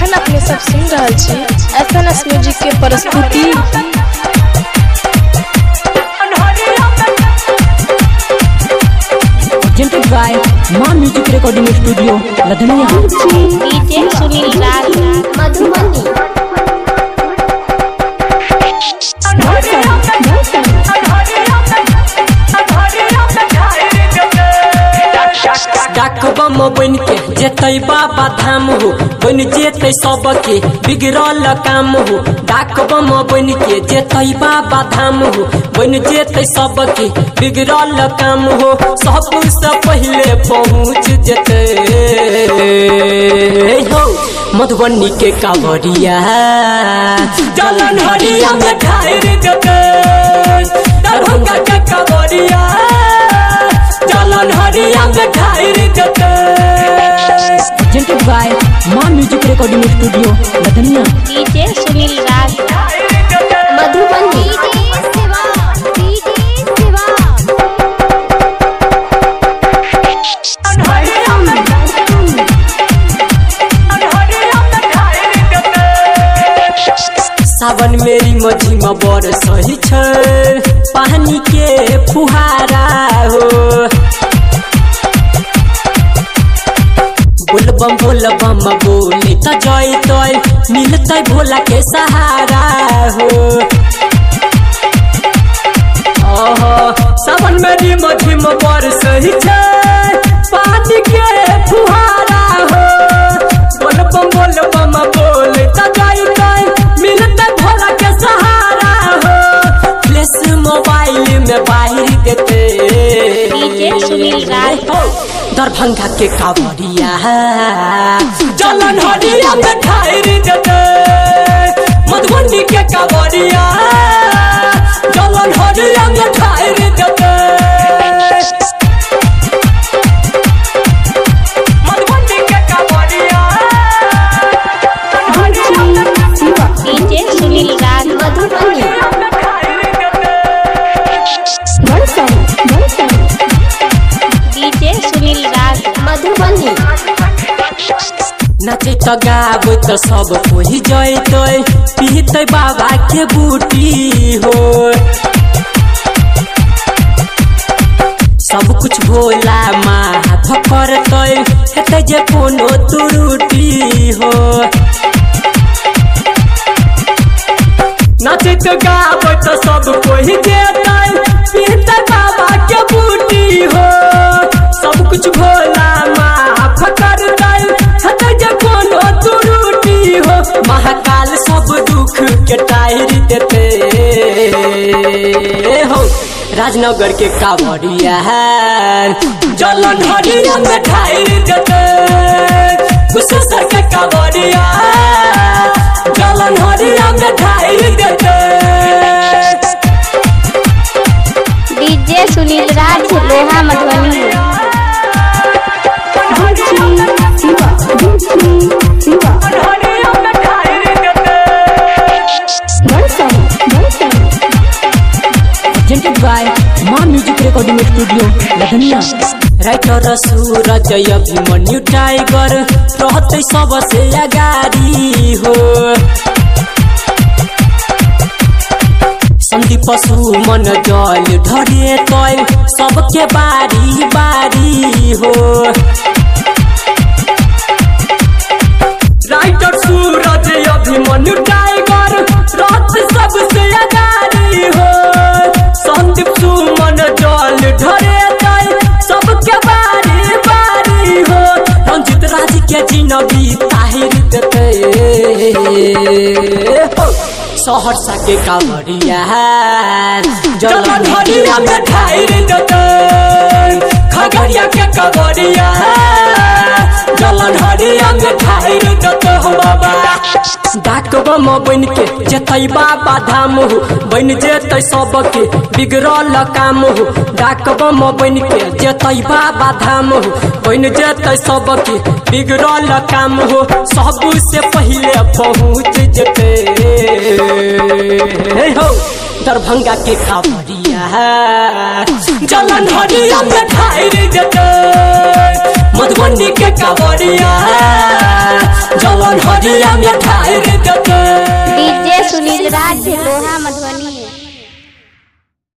अखन अपने सब सुन रहल छी एसएनएस म्यूजिक के प्रस्तुति। presented by Maa music recording studio Ladania. DJ Sunil Raj Madhubani. डाकबम बन के जेतै बाबा धाम हो, बन जेतै सबके बिगड़ल काम हो। डाकबम बन के जेतै बाबा धाम हो, बन जेतै सबके बिगड़ल काम हो। सबसे पहले पहुँच जेतै हो मधुबनी के कांवरिया, जलन हरिया में ढार देतै। दरभंगा के कांवरिया जलन हरिया में ढार देतै। presented by Maa music recording studio Ladania. DJ Sunil Raj Madhubani. सावन मेरी मझी में बड़ सही छै, पानी के फुहारा हो। बोलबम बोलबम बोले त जैतै, मिलतै भोला के सहारा हो। सावन मेरी मझी में बड़ सही छै, पानी के फुहारा हो। बोलबम बोलबम बोले त जैतै, मिलतै भोला के सहारा हो। फ्लैश मोबाइल में बाहर देते डीजे सुनील राज दरभंगा के कांवरिया, जलन हरिया में ढार देतै। मधुबनी के कांवरिया जलन हरिया में ढार देतै। मधुबनी के कांवरिया डीजे सुनील राज मधुबनी। डीजे सुनील राज मधुबनी। नाचे त गाबै त सब कोई जैतै, पीतै बाबा के बूटी हो। सब कुछ भोला माथ करतै, हेतै जे कोनो त्रुटि हो। नाचे त गाबै त सब कोई जेतै, पीतै बाबा के बूटी हो। सब कुछ भोला माफ करतै, हेतै जे कोनो त्रुटि हो। महाकाल सब दुख के टाइर देते हो। राजनगर के कांवरिया जलन हरिया में ढार देतै। कुशेश्वर के कांवरिया जलन हरिया में ढार देतै। DJ Sunil Raj Loha Madhubani. presented by Maa music recording studio Ladania. Writer Suraj Abhimanyu tiger रहते सबसे अगाड़ी हो। संदीप सुमन जल ढरे तैल सबके बारी बारी हो। राइटर सूरज अभिमन्यु टाइगर रहते सबसे अगाड़ी हो। संदीप सुमन जल ढरे तैल सबके बारी बारी हो। रंजित राज के जिनगी ताहिर देते हो। सहरसा के कांवरिया जलन हरिया में ढार देतै। खगड़िया के कांवरिया जलन हरिया में ढार देतै हो बाबा। डाकबम बन के जेतै बाबा धाम हो, बन जेतै सबके बिगड़ल काम हो। डाकबम बन के जेतै बाबा धाम हो, बन जेतै सबके बिगड़ल काम हो। सबसे पहले पहुँच जेतै हो दरभंगा के कांवरिया जलन हरिया में ढार देतै। मधुबनी के कांवरिया जलन हरिया में ढार देते। डीजे सुनील राज लोहा मधुबनी।